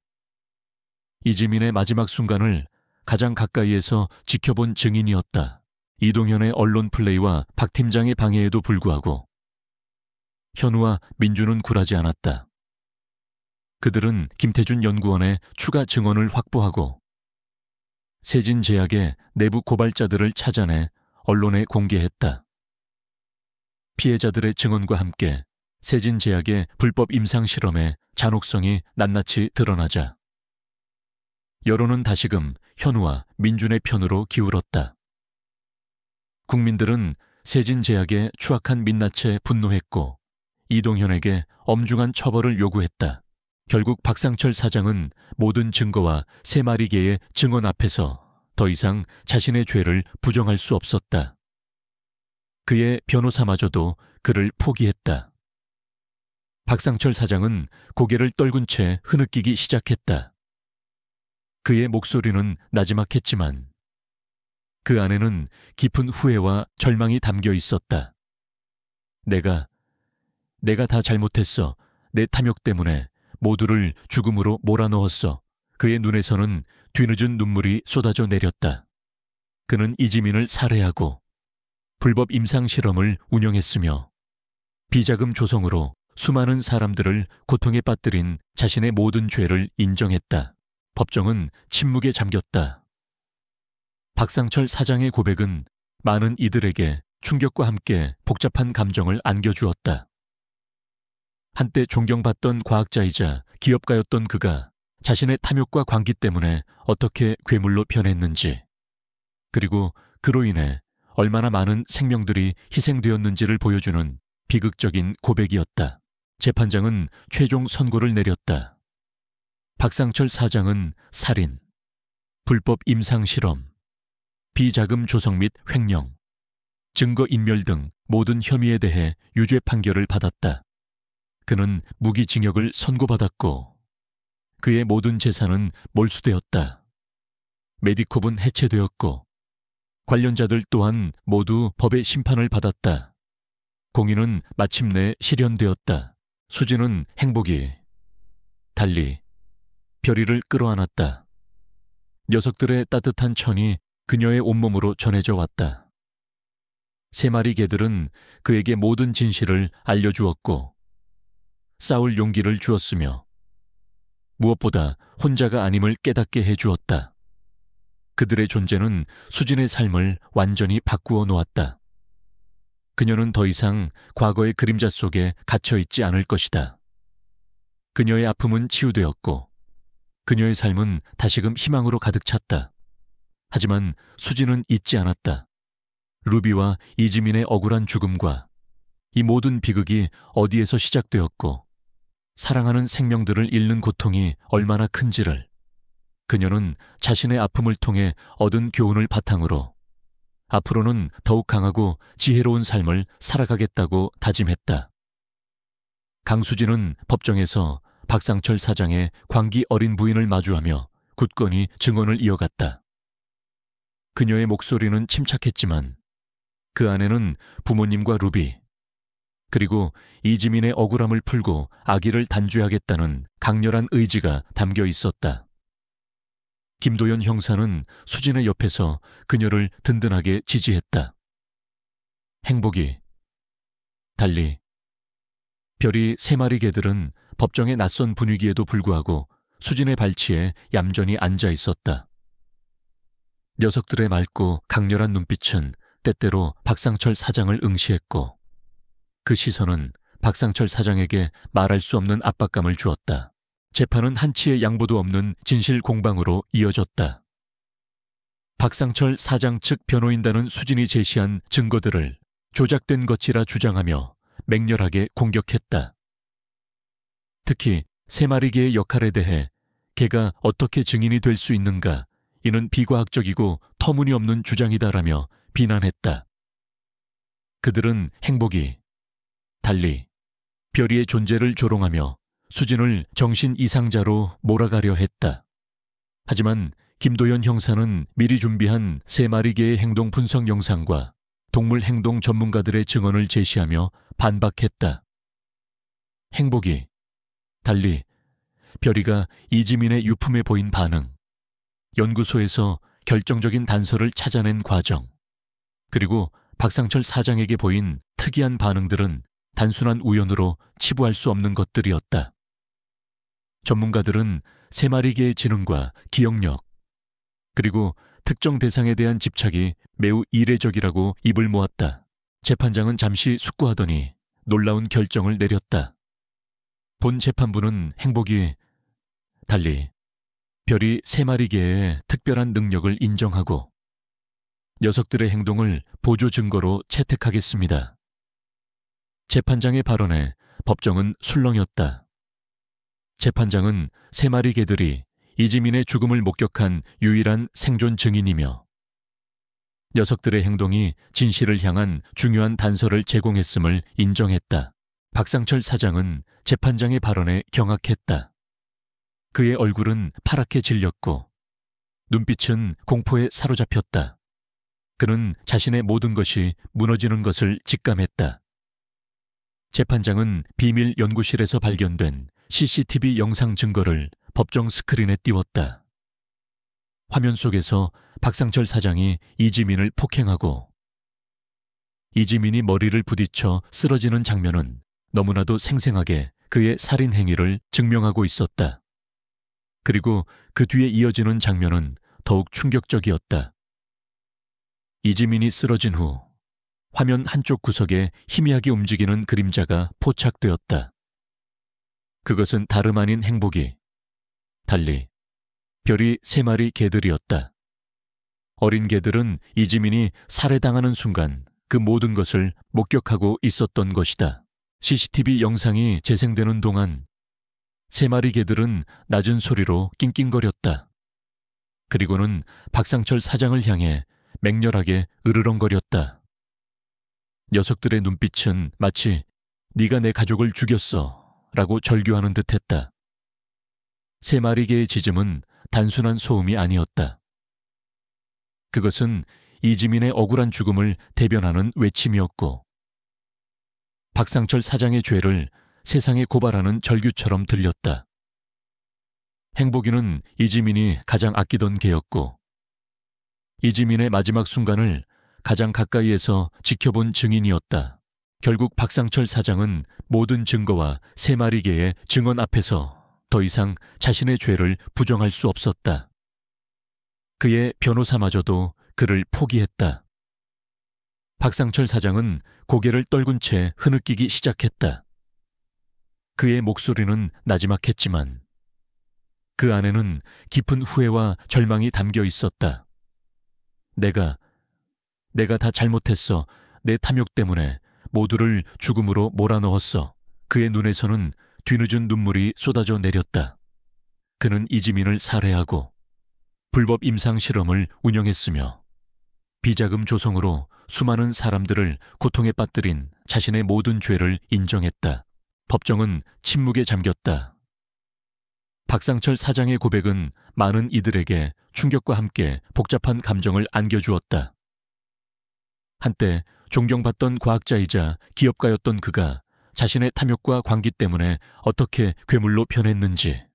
이지민의 마지막 순간을 가장 가까이에서 지켜본 증인이었다. 이동현의 언론 플레이와 박 팀장의 방해에도 불구하고 현우와 민주는 굴하지 않았다. 그들은 김태준 연구원의 추가 증언을 확보하고 세진제약의 내부 고발자들을 찾아내 언론에 공개했다. 피해자들의 증언과 함께 세진제약의 불법 임상실험의 잔혹성이 낱낱이 드러나자 여론은 다시금 현우와 민준의 편으로 기울었다. 국민들은 세진제약의 추악한 민낯에 분노했고 이동현에게 엄중한 처벌을 요구했다. 결국 박상철 사장은 모든 증거와 세 마리 개의 증언 앞에서 더 이상 자신의 죄를 부정할 수 없었다. 그의 변호사마저도 그를 포기했다. 박상철 사장은 고개를 떨군 채 흐느끼기 시작했다. 그의 목소리는 나지막했지만 그 안에는 깊은 후회와 절망이 담겨 있었다. 내가 다 잘못했어. 내 탐욕 때문에 모두를 죽음으로 몰아넣었어. 그의 눈에서는 뒤늦은 눈물이 쏟아져 내렸다. 그는 이지민을 살해하고 불법 임상실험을 운영했으며 비자금 조성으로 수많은 사람들을 고통에 빠뜨린 자신의 모든 죄를 인정했다. 법정은 침묵에 잠겼다. 박상철 사장의 고백은 많은 이들에게 충격과 함께 복잡한 감정을 안겨주었다. 한때 존경받던 과학자이자 기업가였던 그가 자신의 탐욕과 광기 때문에 어떻게 괴물로 변했는지, 그리고 그로 인해 얼마나 많은 생명들이 희생되었는지를 보여주는 비극적인 고백이었다. 재판장은 최종 선고를 내렸다. 박상철 사장은 살인, 불법 임상실험, 비자금 조성 및 횡령, 증거인멸 등 모든 혐의에 대해 유죄 판결을 받았다. 그는 무기징역을 선고받았고 그의 모든 재산은 몰수되었다. 메디콥은 해체되었고 관련자들 또한 모두 법의 심판을 받았다. 공의는 마침내 실현되었다. 수지는 행복이, 달리 별이를 끌어안았다. 녀석들의 따뜻한 천이 그녀의 온몸으로 전해져 왔다. 세 마리 개들은 그에게 모든 진실을 알려주었고 싸울 용기를 주었으며 무엇보다 혼자가 아님을 깨닫게 해주었다. 그들의 존재는 수진의 삶을 완전히 바꾸어 놓았다. 그녀는 더 이상 과거의 그림자 속에 갇혀있지 않을 것이다. 그녀의 아픔은 치유되었고 그녀의 삶은 다시금 희망으로 가득 찼다. 하지만 수진은 잊지 않았다. 루비와 이지민의 억울한 죽음과 이 모든 비극이 어디에서 시작되었고 사랑하는 생명들을 잃는 고통이 얼마나 큰지를 그녀는 자신의 아픔을 통해 얻은 교훈을 바탕으로 앞으로는 더욱 강하고 지혜로운 삶을 살아가겠다고 다짐했다. 강수진은 법정에서 박상철 사장의 광기 어린 부인을 마주하며 굳건히 증언을 이어갔다. 그녀의 목소리는 침착했지만 그 안에는 부모님과 루비, 그리고 이지민의 억울함을 풀고 아기를 단죄하겠다는 강렬한 의지가 담겨 있었다. 김도연 형사는 수진의 옆에서 그녀를 든든하게 지지했다. 행복이, 달리 별이 세 마리 개들은 법정의 낯선 분위기에도 불구하고 수진의 발치에 얌전히 앉아 있었다. 녀석들의 맑고 강렬한 눈빛은 때때로 박상철 사장을 응시했고 그 시선은 박상철 사장에게 말할 수 없는 압박감을 주었다. 재판은 한치의 양보도 없는 진실 공방으로 이어졌다. 박상철 사장 측 변호인단은 수진이 제시한 증거들을 조작된 것이라 주장하며 맹렬하게 공격했다. 특히 세 마리 개의 역할에 대해 개가 어떻게 증인이 될 수 있는가, 이는 비과학적이고 터무니없는 주장이다라며 비난했다. 그들은 행복이, 달리 별이의 존재를 조롱하며 수진을 정신 이상자로 몰아가려 했다. 하지만 김도연 형사는 미리 준비한 세 마리 개의 행동 분석 영상과 동물 행동 전문가들의 증언을 제시하며 반박했다. 행복이, 달리 별이가 이지민의 유품에 보인 반응, 연구소에서 결정적인 단서를 찾아낸 과정, 그리고 박상철 사장에게 보인 특이한 반응들은 단순한 우연으로 치부할 수 없는 것들이었다. 전문가들은 세 마리 개의 지능과 기억력, 그리고 특정 대상에 대한 집착이 매우 이례적이라고 입을 모았다. 재판장은 잠시 숙고하더니 놀라운 결정을 내렸다. 본 재판부는 행복이, 달리 별이 세 마리 개의 특별한 능력을 인정하고 녀석들의 행동을 보조 증거로 채택하겠습니다. 재판장의 발언에 법정은 술렁였다. 재판장은 세 마리 개들이 이지민의 죽음을 목격한 유일한 생존 증인이며 녀석들의 행동이 진실을 향한 중요한 단서를 제공했음을 인정했다. 박상철 사장은 재판장의 발언에 경악했다. 그의 얼굴은 파랗게 질렸고 눈빛은 공포에 사로잡혔다. 그는 자신의 모든 것이 무너지는 것을 직감했다. 재판장은 비밀 연구실에서 발견된 CCTV 영상 증거를 법정 스크린에 띄웠다. 화면 속에서 박상철 사장이 이지민을 폭행하고 이지민이 머리를 부딪혀 쓰러지는 장면은 너무나도 생생하게 그의 살인 행위를 증명하고 있었다. 그리고 그 뒤에 이어지는 장면은 더욱 충격적이었다. 이지민이 쓰러진 후 화면 한쪽 구석에 희미하게 움직이는 그림자가 포착되었다. 그것은 다름 아닌 행복이, 달리 별이 세 마리 개들이었다. 어린 개들은 이지민이 살해당하는 순간 그 모든 것을 목격하고 있었던 것이다. CCTV 영상이 재생되는 동안 세 마리 개들은 낮은 소리로 낑낑거렸다. 그리고는 박상철 사장을 향해 맹렬하게 으르렁거렸다. 녀석들의 눈빛은 마치 네가 내 가족을 죽였어 라고 절규하는 듯했다. 세 마리 개의 짖음은 단순한 소음이 아니었다. 그것은 이지민의 억울한 죽음을 대변하는 외침이었고 박상철 사장의 죄를 세상에 고발하는 절규처럼 들렸다. 행복이는 이지민이 가장 아끼던 개였고 이지민의 마지막 순간을 가장 가까이에서 지켜본 증인이었다. 결국 박상철 사장은 모든 증거와 세 마리 개의 증언 앞에서 더 이상 자신의 죄를 부정할 수 없었다. 그의 변호사마저도 그를 포기했다. 박상철 사장은 고개를 떨군 채 흐느끼기 시작했다. 그의 목소리는 나지막했지만 그 안에는 깊은 후회와 절망이 담겨 있었다. 내가 다 잘못했어. 내 탐욕 때문에 모두를 죽음으로 몰아넣었어. 그의 눈에서는 뒤늦은 눈물이 쏟아져 내렸다. 그는 이지민을 살해하고 불법 임상 실험을 운영했으며 비자금 조성으로 수많은 사람들을 고통에 빠뜨린 자신의 모든 죄를 인정했다. 법정은 침묵에 잠겼다. 박상철 사장의 고백은 많은 이들에게 충격과 함께 복잡한 감정을 안겨주었다. 한때 존경받던 과학자이자 기업가였던 그가 자신의 탐욕과 광기 때문에 어떻게 괴물로 변했는지,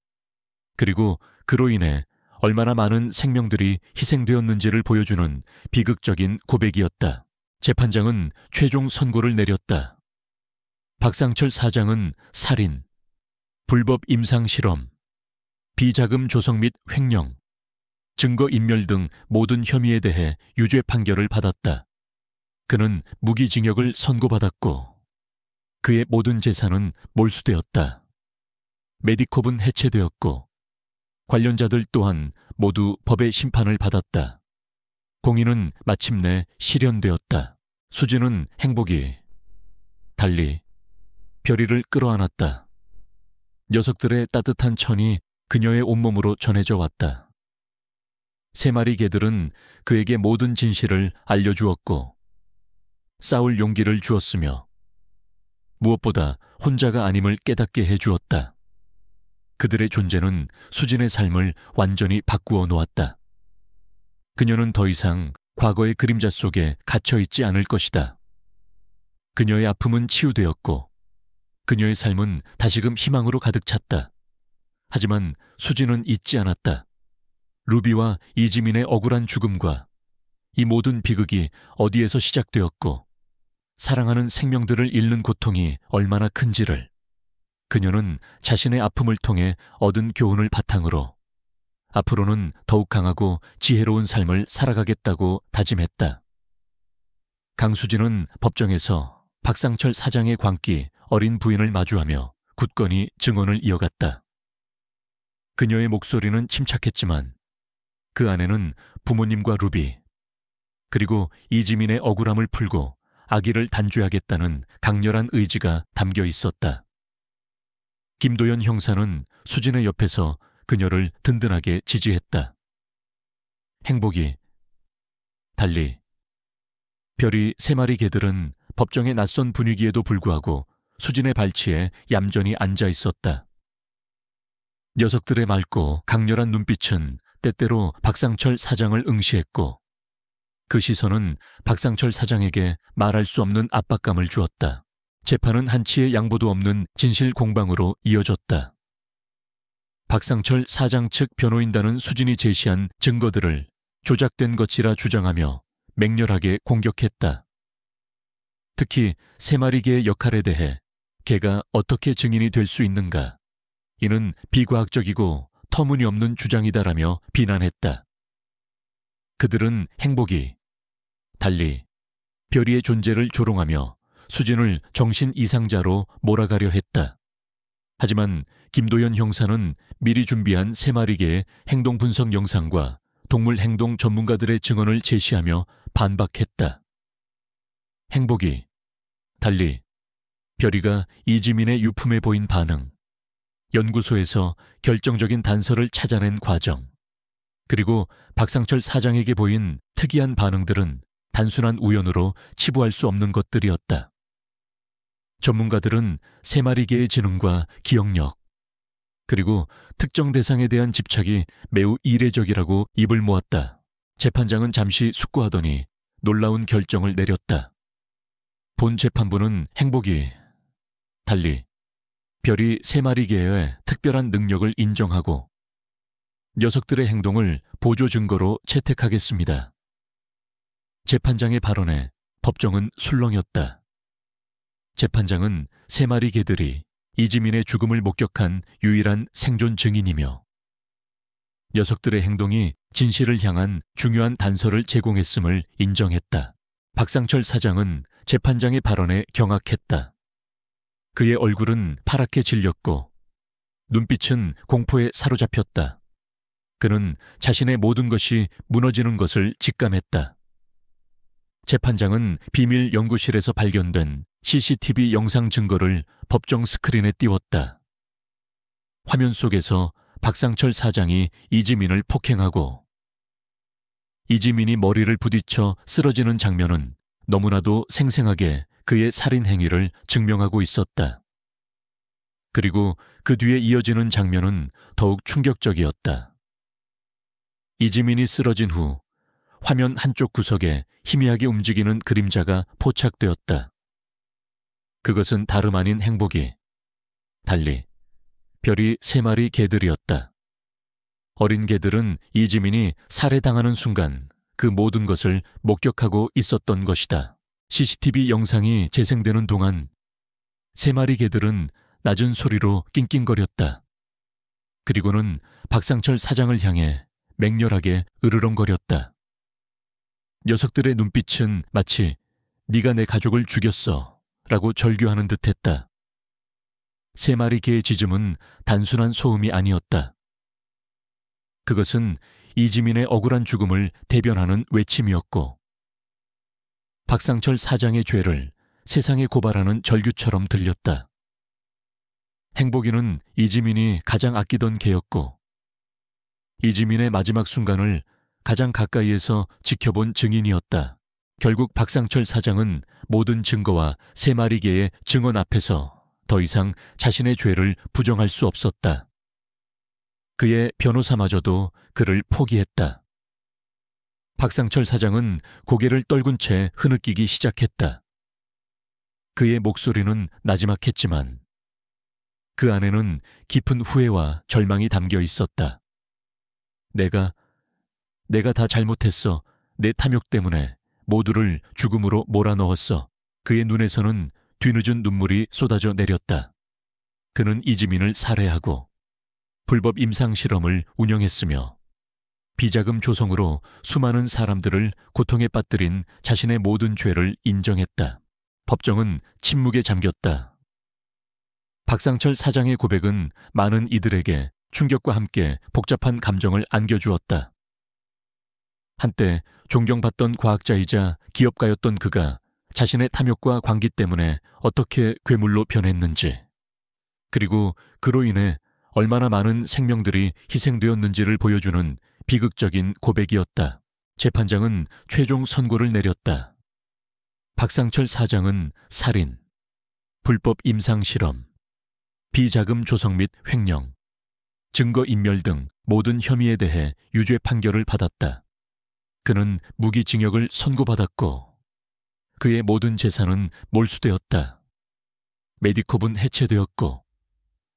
그리고 그로 인해 얼마나 많은 생명들이 희생되었는지를 보여주는 비극적인 고백이었다. 재판장은 최종 선고를 내렸다. 박상철 사장은 살인, 불법 임상 실험, 비자금 조성 및 횡령, 증거인멸 등 모든 혐의에 대해 유죄 판결을 받았다. 그는 무기징역을 선고받았고 그의 모든 재산은 몰수되었다. 메디콥은 해체되었고 관련자들 또한 모두 법의 심판을 받았다. 공의는 마침내 실현되었다. 수지는 행복이, 달리 별이를 끌어안았다. 녀석들의 따뜻한 천이 그녀의 온몸으로 전해져 왔다. 세 마리 개들은 그에게 모든 진실을 알려주었고 싸울 용기를 주었으며 무엇보다 혼자가 아님을 깨닫게 해주었다. 그들의 존재는 수진의 삶을 완전히 바꾸어 놓았다. 그녀는 더 이상 과거의 그림자 속에 갇혀있지 않을 것이다. 그녀의 아픔은 치유되었고 그녀의 삶은 다시금 희망으로 가득 찼다. 하지만 수지는 잊지 않았다. 루비와 이지민의 억울한 죽음과 이 모든 비극이 어디에서 시작되었고 사랑하는 생명들을 잃는 고통이 얼마나 큰지를 그녀는 자신의 아픔을 통해 얻은 교훈을 바탕으로 앞으로는 더욱 강하고 지혜로운 삶을 살아가겠다고 다짐했다. 강수진은 법정에서 박상철 사장의 광기 어린 부인을 마주하며 굳건히 증언을 이어갔다. 그녀의 목소리는 침착했지만 그 안에는 부모님과 루비 그리고 이지민의 억울함을 풀고 아기를 단죄하겠다는 강렬한 의지가 담겨 있었다. 김도연 형사는 수진의 옆에서 그녀를 든든하게 지지했다. 행복이, 달리, 별이 3마리 개들은 법정의 낯선 분위기에도 불구하고 수진의 발치에 얌전히 앉아 있었다. 녀석들의 맑고 강렬한 눈빛은 때때로 박상철 사장을 응시했고 그 시선은 박상철 사장에게 말할 수 없는 압박감을 주었다. 재판은 한치의 양보도 없는 진실 공방으로 이어졌다. 박상철 사장 측 변호인단은 수진이 제시한 증거들을 조작된 것이라 주장하며 맹렬하게 공격했다. 특히 3마리 개의 역할에 대해 개가 어떻게 증인이 될 수 있는가? 이는 비과학적이고 터무니없는 주장이다라며 비난했다. 그들은 행복이, 달리, 별이의 존재를 조롱하며 수진을 정신 이상자로 몰아가려 했다. 하지만 김도연 형사는 미리 준비한 3마리 개의 행동 분석 영상과 동물 행동 전문가들의 증언을 제시하며 반박했다. 행복이, 달리, 별이가 이지민의 유품에 보인 반응, 연구소에서 결정적인 단서를 찾아낸 과정, 그리고 박상철 사장에게 보인 특이한 반응들은 단순한 우연으로 치부할 수 없는 것들이었다. 전문가들은 3마리 개의 지능과 기억력, 그리고 특정 대상에 대한 집착이 매우 이례적이라고 입을 모았다. 재판장은 잠시 숙고하더니 놀라운 결정을 내렸다. 본 재판부는 행복이, 달리, 별이 3마리 개의 특별한 능력을 인정하고 녀석들의 행동을 보조 증거로 채택하겠습니다. 재판장의 발언에 법정은 술렁였다. 재판장은 3마리 개들이 이지민의 죽음을 목격한 유일한 생존 증인이며 녀석들의 행동이 진실을 향한 중요한 단서를 제공했음을 인정했다. 박상철 사장은 재판장의 발언에 경악했다. 그의 얼굴은 파랗게 질렸고 눈빛은 공포에 사로잡혔다. 그는 자신의 모든 것이 무너지는 것을 직감했다. 재판장은 비밀 연구실에서 발견된 CCTV 영상 증거를 법정 스크린에 띄웠다. 화면 속에서 박상철 사장이 이지민을 폭행하고 이지민이 머리를 부딪혀 쓰러지는 장면은 너무나도 생생하게 그의 살인 행위를 증명하고 있었다. 그리고 그 뒤에 이어지는 장면은 더욱 충격적이었다. 이지민이 쓰러진 후 화면 한쪽 구석에 희미하게 움직이는 그림자가 포착되었다. 그것은 다름 아닌 행복이, 달리, 별이 3마리 개들이었다. 어린 개들은 이지민이 살해당하는 순간 그 모든 것을 목격하고 있었던 것이다. CCTV 영상이 재생되는 동안 3마리 개들은 낮은 소리로 낑낑거렸다. 그리고는 박상철 사장을 향해 맹렬하게 으르렁거렸다. 녀석들의 눈빛은 마치 네가 내 가족을 죽였어 라고 절규하는 듯했다. 3마리 개의 짖음은 단순한 소음이 아니었다. 그것은 이지민의 억울한 죽음을 대변하는 외침이었고 박상철 사장의 죄를 세상에 고발하는 절규처럼 들렸다. 행복이는 이지민이 가장 아끼던 개였고 이지민의 마지막 순간을 가장 가까이에서 지켜본 증인이었다. 결국 박상철 사장은 모든 증거와 3마리 개의 증언 앞에서 더 이상 자신의 죄를 부정할 수 없었다. 그의 변호사마저도 그를 포기했다. 박상철 사장은 고개를 떨군 채 흐느끼기 시작했다. 그의 목소리는 나지막했지만 그 안에는 깊은 후회와 절망이 담겨 있었다. 내가 다 잘못했어. 내 탐욕 때문에 모두를 죽음으로 몰아넣었어. 그의 눈에서는 뒤늦은 눈물이 쏟아져 내렸다. 그는 이지민을 살해하고 불법 임상실험을 운영했으며 비자금 조성으로 수많은 사람들을 고통에 빠뜨린 자신의 모든 죄를 인정했다. 법정은 침묵에 잠겼다. 박상철 사장의 고백은 많은 이들에게 충격과 함께 복잡한 감정을 안겨주었다. 한때 존경받던 과학자이자 기업가였던 그가 자신의 탐욕과 광기 때문에 어떻게 괴물로 변했는지, 그리고 그로 인해 얼마나 많은 생명들이 희생되었는지를 보여주는 비극적인 고백이었다. 재판장은 최종 선고를 내렸다. 박상철 사장은 살인, 불법 임상실험, 비자금 조성 및 횡령, 증거인멸 등 모든 혐의에 대해 유죄 판결을 받았다. 그는 무기징역을 선고받았고 그의 모든 재산은 몰수되었다. 메디코분 해체되었고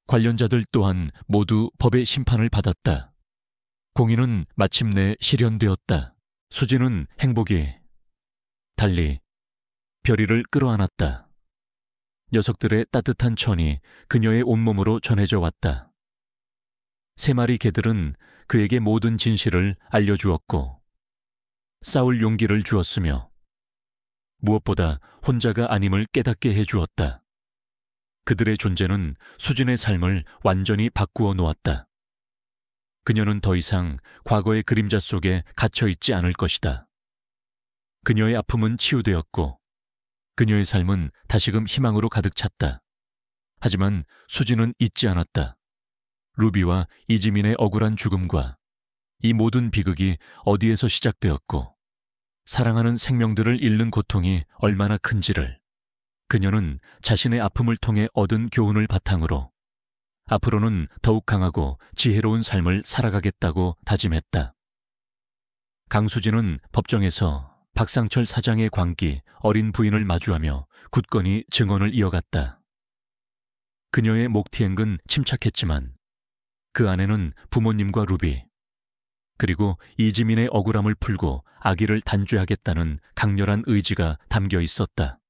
관련자들 또한 모두 법의 심판을 받았다. 공의는 마침내 실현되었다. 수지는 행복이 달리 별이를 끌어안았다. 녀석들의 따뜻한 천이 그녀의 온몸으로 전해져 왔다. 세 마리 개들은 그에게 모든 진실을 알려주었고 싸울 용기를 주었으며 무엇보다 혼자가 아님을 깨닫게 해주었다. 그들의 존재는 수진의 삶을 완전히 바꾸어 놓았다. 그녀는 더 이상 과거의 그림자 속에 갇혀있지 않을 것이다. 그녀의 아픔은 치유되었고 그녀의 삶은 다시금 희망으로 가득 찼다. 하지만 수진은 잊지 않았다. 루비와 이지민의 억울한 죽음과 이 모든 비극이 어디에서 시작되었고 사랑하는 생명들을 잃는 고통이 얼마나 큰지를 그녀는 자신의 아픔을 통해 얻은 교훈을 바탕으로 앞으로는 더욱 강하고 지혜로운 삶을 살아가겠다고 다짐했다. 강수진은 법정에서 박상철 사장의 광기 어린 부인을 마주하며 굳건히 증언을 이어갔다. 그녀의 목티앵은 침착했지만 그 안에는 부모님과 루비, 그리고 이지민의 억울함을 풀고 아기를 단죄하겠다는 강렬한 의지가 담겨 있었다.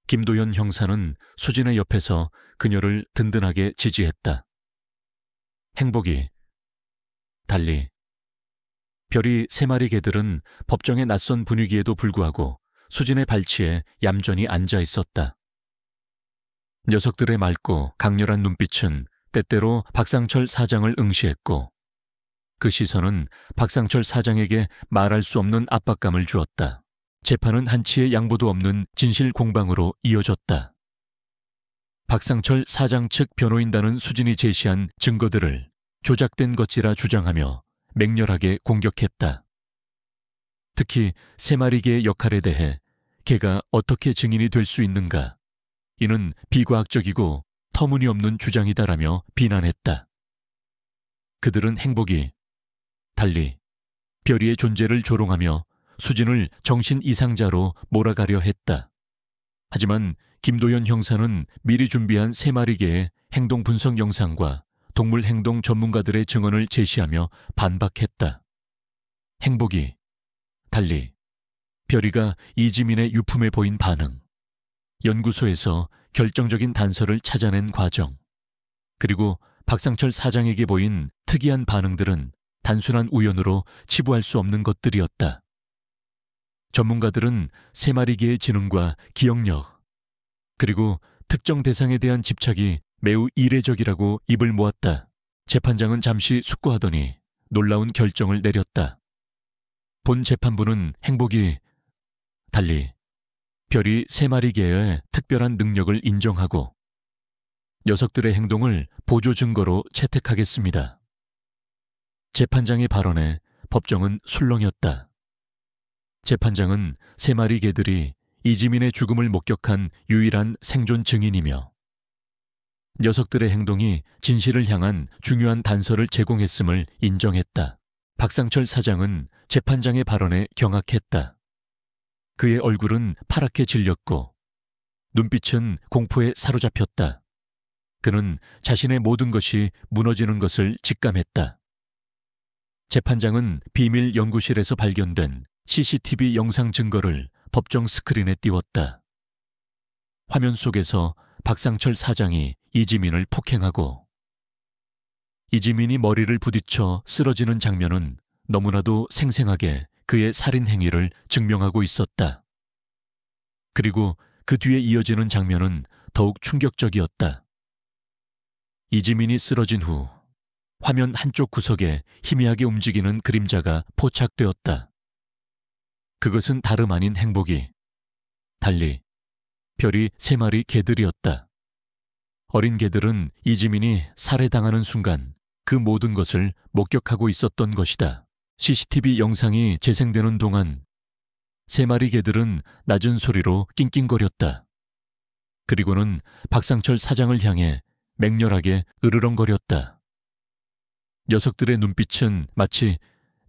김도연 형사는 수진의 옆에서 그녀를 든든하게 지지했다. 행복이 달리 별이 세 마리 개들은 법정의 낯선 분위기에도 불구하고 수진의 발치에 얌전히 앉아 있었다. 녀석들의 맑고 강렬한 눈빛은 때때로 박상철 사장을 응시했고 그 시선은 박상철 사장에게 말할 수 없는 압박감을 주었다. 재판은 한치의 양보도 없는 진실 공방으로 이어졌다. 박상철 사장 측 변호인단은 수진이 제시한 증거들을 조작된 것이라 주장하며 맹렬하게 공격했다. 특히 세 마리 개의 역할에 대해 개가 어떻게 증인이 될 수 있는가? 이는 비과학적이고 터무니없는 주장이다라며 비난했다. 그들은 행복이 달리 별이의 존재를 조롱하며 수진을 정신 이상자로 몰아가려 했다. 하지만 김도연 형사는 미리 준비한 세 마리 개의 행동 분석 영상과 동물 행동 전문가들의 증언을 제시하며 반박했다. 행복이 달리 별이가 이지민의 유품에 보인 반응, 연구소에서 결정적인 단서를 찾아낸 과정, 그리고 박상철 사장에게 보인 특이한 반응들은 단순한 우연으로 치부할 수 없는 것들이었다. 전문가들은 세 마리 개의 지능과 기억력, 그리고 특정 대상에 대한 집착이 매우 이례적이라고 입을 모았다. 재판장은 잠시 숙고하더니 놀라운 결정을 내렸다. 본 재판부는 행복이 달리 별이 세 마리 개의 특별한 능력을 인정하고 녀석들의 행동을 보조 증거로 채택하겠습니다. 재판장의 발언에 법정은 술렁였다. 재판장은 세 마리 개들이 이지민의 죽음을 목격한 유일한 생존 증인이며 녀석들의 행동이 진실을 향한 중요한 단서를 제공했음을 인정했다. 박상철 사장은 재판장의 발언에 경악했다. 그의 얼굴은 파랗게 질렸고 눈빛은 공포에 사로잡혔다. 그는 자신의 모든 것이 무너지는 것을 직감했다. 재판장은 비밀 연구실에서 발견된 CCTV 영상 증거를 법정 스크린에 띄웠다. 화면 속에서 박상철 사장이 이지민을 폭행하고 이지민이 머리를 부딪혀 쓰러지는 장면은 너무나도 생생하게 그의 살인 행위를 증명하고 있었다. 그리고 그 뒤에 이어지는 장면은 더욱 충격적이었다. 이지민이 쓰러진 후 화면 한쪽 구석에 희미하게 움직이는 그림자가 포착되었다. 그것은 다름 아닌 행복이, 달리 별이 3마리 개들이었다. 어린 개들은 이지민이 살해당하는 순간 그 모든 것을 목격하고 있었던 것이다. CCTV 영상이 재생되는 동안 3마리 개들은 낮은 소리로 낑낑거렸다. 그리고는 박상철 사장을 향해 맹렬하게 으르렁거렸다. 녀석들의 눈빛은 마치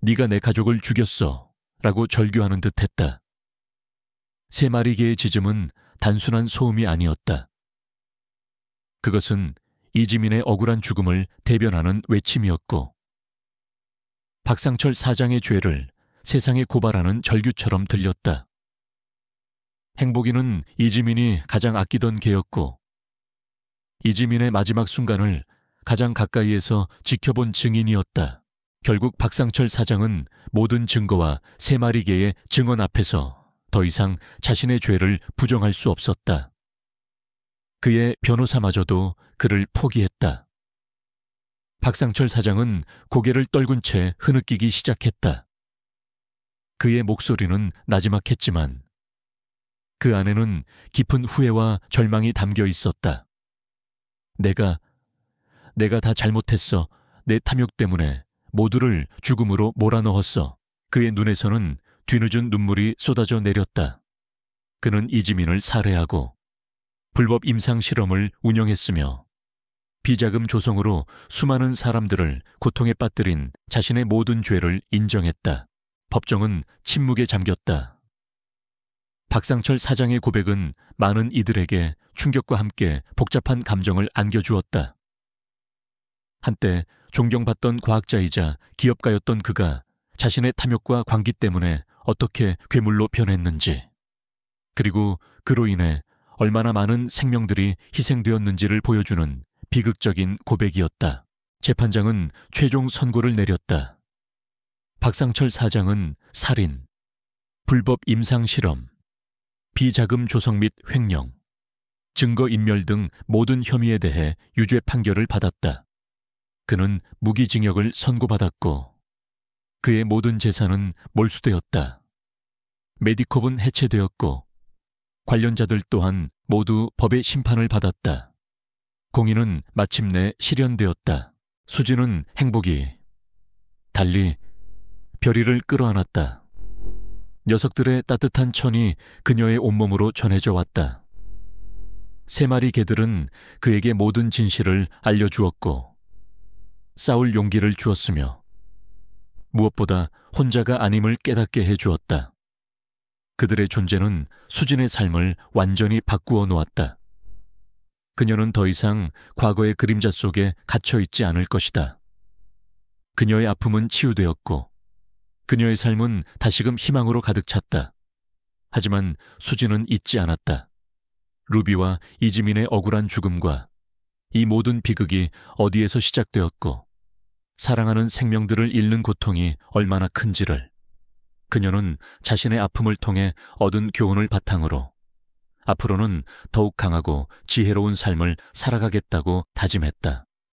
네가 내 가족을 죽였어 라고 절규하는 듯했다. 3마리 개의 짖음은 단순한 소음이 아니었다. 그것은 이지민의 억울한 죽음을 대변하는 외침이었고 박상철 사장의 죄를 세상에 고발하는 절규처럼 들렸다. 행복이는 이지민이 가장 아끼던 개였고 이지민의 마지막 순간을 가장 가까이에서 지켜본 증인이었다. 결국 박상철 사장은 모든 증거와 3마리 개의 증언 앞에서 더 이상 자신의 죄를 부정할 수 없었다. 그의 변호사마저도 그를 포기했다. 박상철 사장은 고개를 떨군 채 흐느끼기 시작했다. 그의 목소리는 나지막했지만 그 안에는 깊은 후회와 절망이 담겨 있었다. 내가 다 잘못했어. 내 탐욕 때문에 모두를 죽음으로 몰아넣었어. 그의 눈에서는 뒤늦은 눈물이 쏟아져 내렸다. 그는 이지민을 살해하고 불법 임상실험을 운영했으며 비자금 조성으로 수많은 사람들을 고통에 빠뜨린 자신의 모든 죄를 인정했다. 법정은 침묵에 잠겼다. 박상철 사장의 고백은 많은 이들에게 충격과 함께 복잡한 감정을 안겨주었다. 한때 존경받던 과학자이자 기업가였던 그가 자신의 탐욕과 광기 때문에 어떻게 괴물로 변했는지, 그리고 그로 인해 얼마나 많은 생명들이 희생되었는지를 보여주는 비극적인 고백이었다. 재판장은 최종 선고를 내렸다. 박상철 사장은 살인, 불법 임상실험, 비자금 조성 및 횡령, 증거인멸 등 모든 혐의에 대해 유죄 판결을 받았다. 그는 무기징역을 선고받았고 그의 모든 재산은 몰수되었다. 메디콥은 해체되었고 관련자들 또한 모두 법의 심판을 받았다. 공의는 마침내 실현되었다. 수지는 행복이, 달리 별이를 끌어안았다. 녀석들의 따뜻한 천이 그녀의 온몸으로 전해져 왔다. 3마리 개들은 그에게 모든 진실을 알려주었고 싸울 용기를 주었으며 무엇보다 혼자가 아님을 깨닫게 해주었다. 그들의 존재는 수진의 삶을 완전히 바꾸어 놓았다. 그녀는 더 이상 과거의 그림자 속에 갇혀있지 않을 것이다. 그녀의 아픔은 치유되었고 그녀의 삶은 다시금 희망으로 가득 찼다. 하지만 수진은 잊지 않았다. 루비와 이지민의 억울한 죽음과 이 모든 비극이 어디에서 시작되었고 사랑하는 생명들을 잃는 고통이 얼마나 큰지를 그녀는 자신의 아픔을 통해 얻은 교훈을 바탕으로 앞으로는 더욱 강하고 지혜로운 삶을 살아가겠다고 다짐했다.